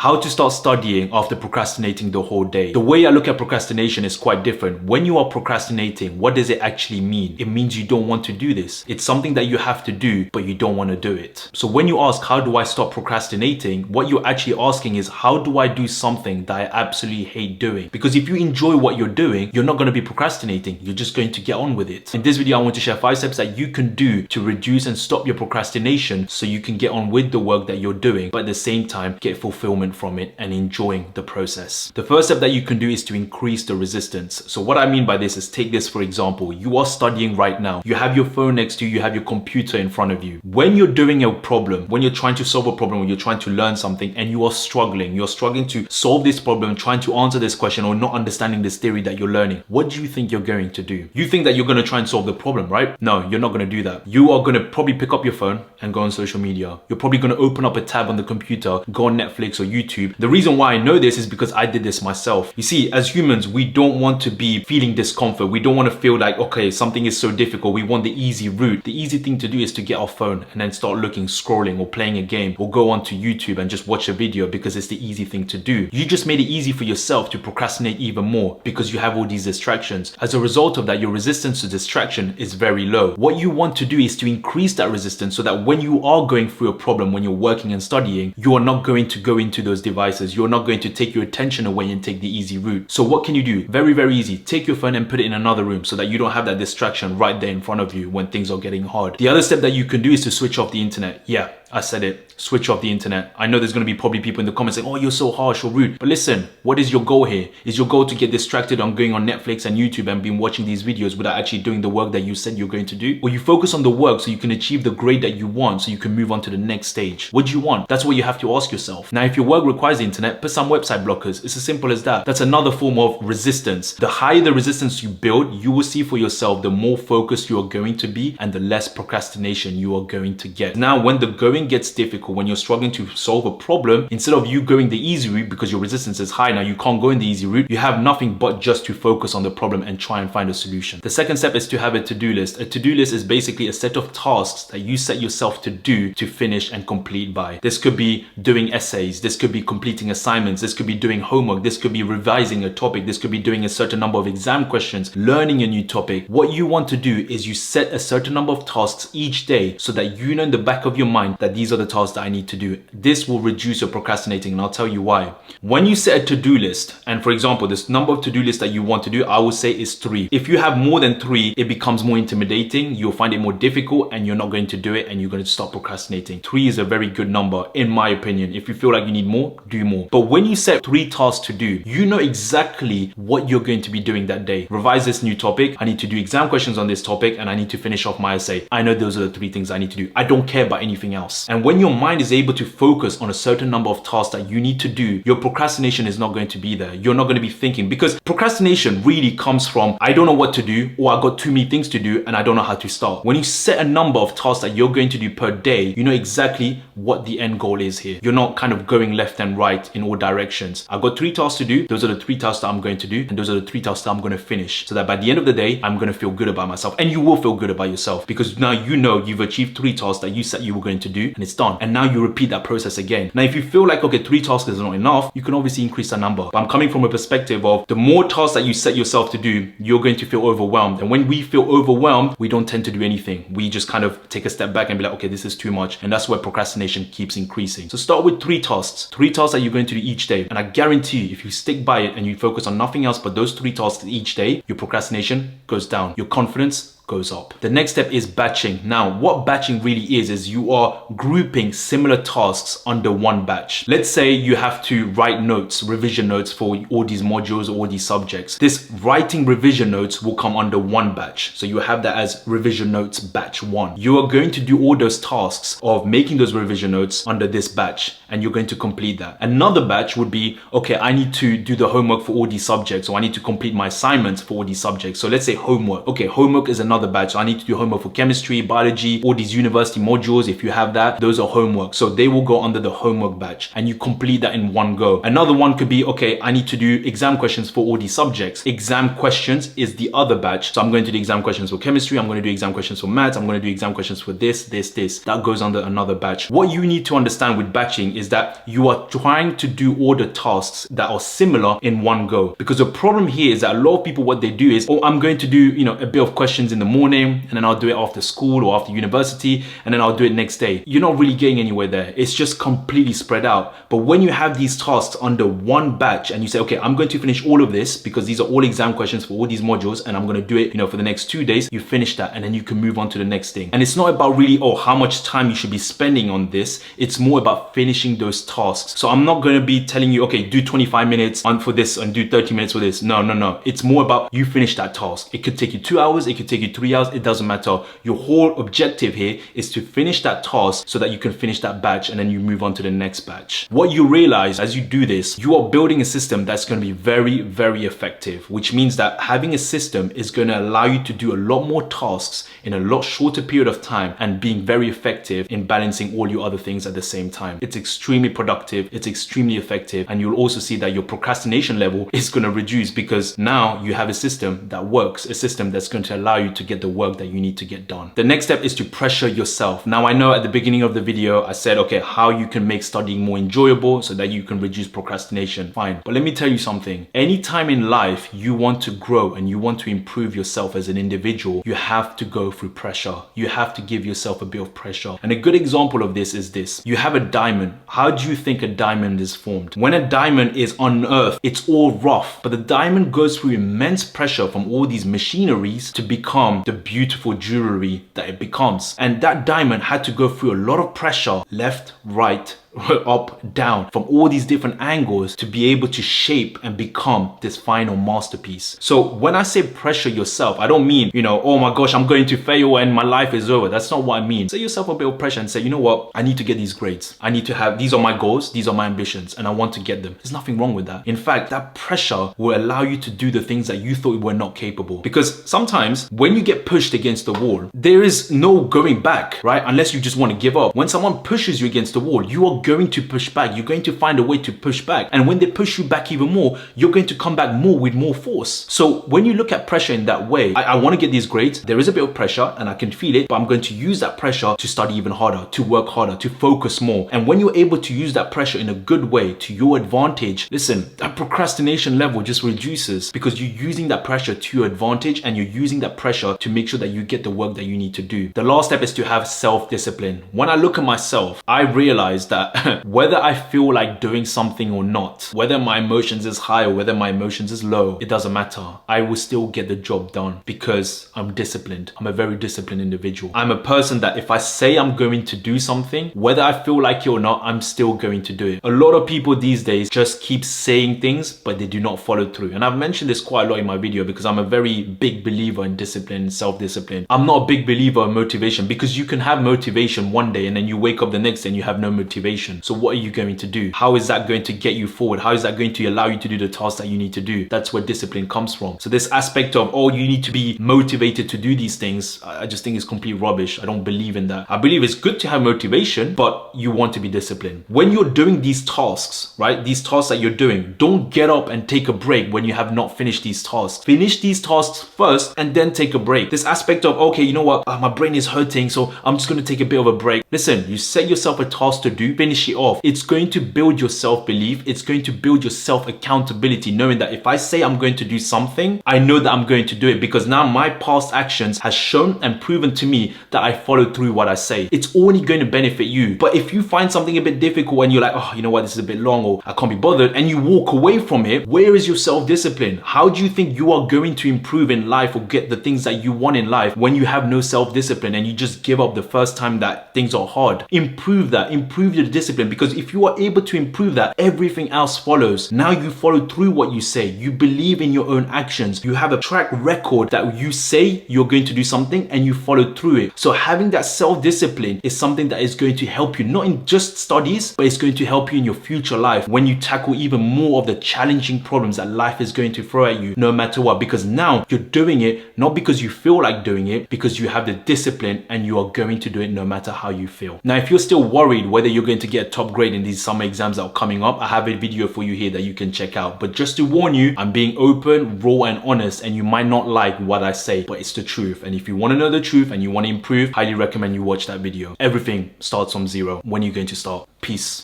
How to start studying after procrastinating the whole day. The way I look at procrastination is quite different. When you are procrastinating, what does it actually mean? It means you don't want to do this. It's something that you have to do, but you don't want to do it. So when you ask, how do I stop procrastinating? What you're actually asking is, how do I do something that I absolutely hate doing? Because if you enjoy what you're doing, you're not going to be procrastinating. You're just going to get on with it. In this video, I want to share 5 steps that you can do to reduce and stop your procrastination so you can get on with the work that you're doing, but at the same time, get fulfillment from it and enjoying the process. The first step that you can do is to increase the resistance. So what I mean by this is, take this for example. You are studying right now. You have your phone next to you. You have your computer in front of you. When you're doing a problem, when you're trying to solve a problem, when you're trying to learn something and you are struggling, you're struggling to solve this problem, trying to answer this question or not understanding this theory that you're learning, what do you think you're going to do? You think that you're going to try and solve the problem, right? No, you're not going to do that. You are going to probably pick up your phone and go on social media. You're probably going to open up a tab on the computer, go on Netflix or YouTube. The reason why I know this is because I did this myself. You see, as humans, we don't want to be feeling discomfort. We don't want to feel like, okay, something is so difficult. We want the easy route. The easy thing to do is to get our phone and then start looking, scrolling or playing a game or go onto YouTube and just watch a video because it's the easy thing to do. You just made it easy for yourself to procrastinate even more because you have all these distractions. As a result of that, your resistance to distraction is very low. What you want to do is to increase that resistance so that when you are going through a problem, when you're working and studying, you are not going to go into those devices. You're not going to take your attention away and take the easy route. So what can you do? Very, very easy. Take your phone and put it in another room so that you don't have that distraction right there in front of you when things are getting hard. The other step that you can do is to switch off the internet. Yeah, I said it. Switch off the internet. I know there's going to be probably people in the comments saying, oh, you're so harsh or rude. But listen, what is your goal here? Is your goal to get distracted on going on Netflix and YouTube and being watching these videos without actually doing the work that you said you're going to do? Or you focus on the work so you can achieve the grade that you want so you can move on to the next stage? What do you want? That's what you have to ask yourself. Now, if your work requires the internet, put some website blockers. It's as simple as that. That's another form of resistance. The higher the resistance you build, you will see for yourself the more focused you are going to be and the less procrastination you are going to get. Now, when the going gets difficult, when you're struggling to solve a problem, instead of you going the easy route because your resistance is high, now you can't go in the easy route, you have nothing but just to focus on the problem and try and find a solution. The second step is to have a to-do list. A to-do list is basically a set of tasks that you set yourself to do, to finish and complete by. This could be doing essays, this could be completing assignments, this could be doing homework, this could be revising a topic, this could be doing a certain number of exam questions, learning a new topic. What you want to do is you set a certain number of tasks each day so that you know in the back of your mind that these are the tasks that I need to do. This will reduce your procrastinating, and I'll tell you why. When you set a to-do list, and for example, this number of to-do lists that you want to do, I would say is 3. If you have more than 3, it becomes more intimidating. You'll find it more difficult and you're not going to do it and you're going to stop procrastinating. 3 is a very good number, in my opinion. If you feel like you need more, do more. But when you set 3 tasks to do, you know exactly what you're going to be doing that day. Revise this new topic. I need to do exam questions on this topic and I need to finish off my essay. I know those are the 3 things I need to do. I don't care about anything else. And when your mind is able to focus on a certain number of tasks that you need to do, your procrastination is not going to be there. You're not going to be thinking, because procrastination really comes from, I don't know what to do, or I got too many things to do and I don't know how to start. When you set a number of tasks that you're going to do per day, you know exactly what the end goal is here. You're not kind of going left and right in all directions. I've got 3 tasks to do. Those are the 3 tasks that I'm going to do. And those are the 3 tasks that I'm going to finish, so that by the end of the day, I'm going to feel good about myself. And you will feel good about yourself because now you know you've achieved 3 tasks that you said you were going to do and it's done. And now you repeat that process again. Now, if you feel like, okay, 3 tasks is not enough, you can obviously increase that number. But I'm coming from a perspective of the more tasks that you set yourself to do, you're going to feel overwhelmed. And when we feel overwhelmed, we don't tend to do anything. We just kind of take a step back and be like, okay, this is too much. And that's where procrastination keeps increasing. So start with 3 tasks. 3 tasks that you're going to do each day. And I guarantee you, if you stick by it and you focus on nothing else but those 3 tasks each day, your procrastination goes down. Your confidence goes up. The next step is batching. Now, what batching really is you are grouping similar tasks under one batch. Let's say you have to write notes, revision notes for all these modules or all these subjects. This writing revision notes will come under one batch. So you have that as revision notes batch 1. You are going to do all those tasks of making those revision notes under this batch and you're going to complete that. Another batch would be, okay, I need to do the homework for all these subjects, or I need to complete my assignments for all these subjects. So let's say homework. Okay, homework is another another batch. So I need to do homework for chemistry, biology, all these university modules. If you have that, those are homework. So they will go under the homework batch and you complete that in one go. Another one could be, okay, I need to do exam questions for all these subjects. Exam questions is the other batch. So I'm going to do exam questions for chemistry. I'm going to do exam questions for maths. I'm going to do exam questions for this. That goes under another batch. What you need to understand with batching is that you are trying to do all the tasks that are similar in one go. Because the problem here is that a lot of people, what they do is, oh, I'm going to do, a bit of questions in the morning and then I'll do it after school or after university and then I'll do it next day. You're not really getting anywhere there. It's just completely spread out. But when you have these tasks under one batch and you say, okay, I'm going to finish all of this because these are all exam questions for all these modules and I'm going to do it, for the next 2 days, you finish that and then you can move on to the next thing. And it's not about really, how much time you should be spending on this. It's more about finishing those tasks. So I'm not going to be telling you, okay, do 25 minutes on for this and do 30 minutes for this. No. It's more about you finish that task. It could take you 2 hours. It could take you 3 hours. It doesn't matter. Your whole objective here is to finish that task so that you can finish that batch and then you move on to the next batch. What you realize as you do this, you are building a system that's going to be very, very effective, which means that having a system is going to allow you to do a lot more tasks in a lot shorter period of time and being very effective in balancing all your other things at the same time. It's extremely productive. It's extremely effective. And you'll also see that your procrastination level is going to reduce because now you have a system that works, a system that's going to allow you to get the work that you need to get done. The next step is to pressure yourself. Now, I know at the beginning of the video, I said, okay, how you can make studying more enjoyable so that you can reduce procrastination. Fine. But let me tell you something. Anytime in life you want to grow and you want to improve yourself as an individual, you have to go through pressure. You have to give yourself a bit of pressure. And a good example of this is this. You have a diamond. How do you think a diamond is formed? When a diamond is unearthed, it's all rough, but the diamond goes through immense pressure from all these machineries to become the beautiful jewelry that it becomes. And that diamond had to go through a lot of pressure, left, right, up, down, from all these different angles to be able to shape and become this final masterpiece. So when I say pressure yourself, I don't mean, oh my gosh, I'm going to fail and my life is over. That's not what I mean. Set yourself a bit of pressure and say, you know what? I need to get these grades. I need to have, these are my goals, these are my ambitions, and I want to get them. There's nothing wrong with that. In fact, that pressure will allow you to do the things that you thought you were not capable. Because sometimes when you get pushed against the wall, there is no going back, right? Unless you just want to give up. When someone pushes you against the wall, you are going to push back. You're going to find a way to push back. And when they push you back even more, you're going to come back more with more force. So when you look at pressure in that way, I want to get these grades. There is a bit of pressure and I can feel it, but I'm going to use that pressure to study even harder, to work harder, to focus more. And when you're able to use that pressure in a good way to your advantage, listen, that procrastination level just reduces because you're using that pressure to your advantage and you're using that pressure to make sure that you get the work that you need to do. The last step is to have self-discipline. When I look at myself, I realize that whether I feel like doing something or not, whether my emotions is high or whether my emotions is low, it doesn't matter. I will still get the job done because I'm disciplined. I'm a very disciplined individual. I'm a person that if I say I'm going to do something, whether I feel like it or not, I'm still going to do it. A lot of people these days just keep saying things, but they do not follow through. And I've mentioned this quite a lot in my video because I'm a very big believer in discipline, self-discipline. I'm not a big believer in motivation because you can have motivation one day and then you wake up the next day and you have no motivation. So what are you going to do? How is that going to get you forward? How is that going to allow you to do the tasks that you need to do? That's where discipline comes from. So this aspect of, oh, you need to be motivated to do these things, I just think is complete rubbish. I don't believe in that. I believe it's good to have motivation, but you want to be disciplined. When you're doing these tasks, right? These tasks that you're doing, don't get up and take a break when you have not finished these tasks. Finish these tasks first and then take a break. This aspect of, okay, you know what? My brain is hurting, so I'm just going to take a bit of a break. Listen, you set yourself a task to do, finish it off. It's going to build your self-belief. It's going to build your self-accountability, knowing that if I say I'm going to do something, I know that I'm going to do it because now my past actions has shown and proven to me that I follow through what I say. It's only going to benefit you. But if you find something a bit difficult and you're like, oh, you know what, this is a bit long or I can't be bothered, and you walk away from it, where is your self-discipline? How do you think you are going to improve in life or get the things that you want in life when you have no self-discipline and you just give up the first time that things are hard? Improve that. Improve your self-discipline, because if you are able to improve that, everything else follows. Now you follow through what you say. You believe in your own actions. You have a track record that you say you're going to do something and you follow through it. So having that self-discipline is something that is going to help you, not in just studies, but it's going to help you in your future life when you tackle even more of the challenging problems that life is going to throw at you, no matter what, because now you're doing it not because you feel like doing it, because you have the discipline and you are going to do it no matter how you feel. Now, if you're still worried whether you're going to get a top grade in these summer exams that are coming up, I have a video for you here that you can check out. But just to warn you, I'm being open, raw and honest, and you might not like what I say, but it's the truth. And if you want to know the truth and you want to improve, highly recommend you watch that video. Everything starts from zero. When you're going to start. Peace.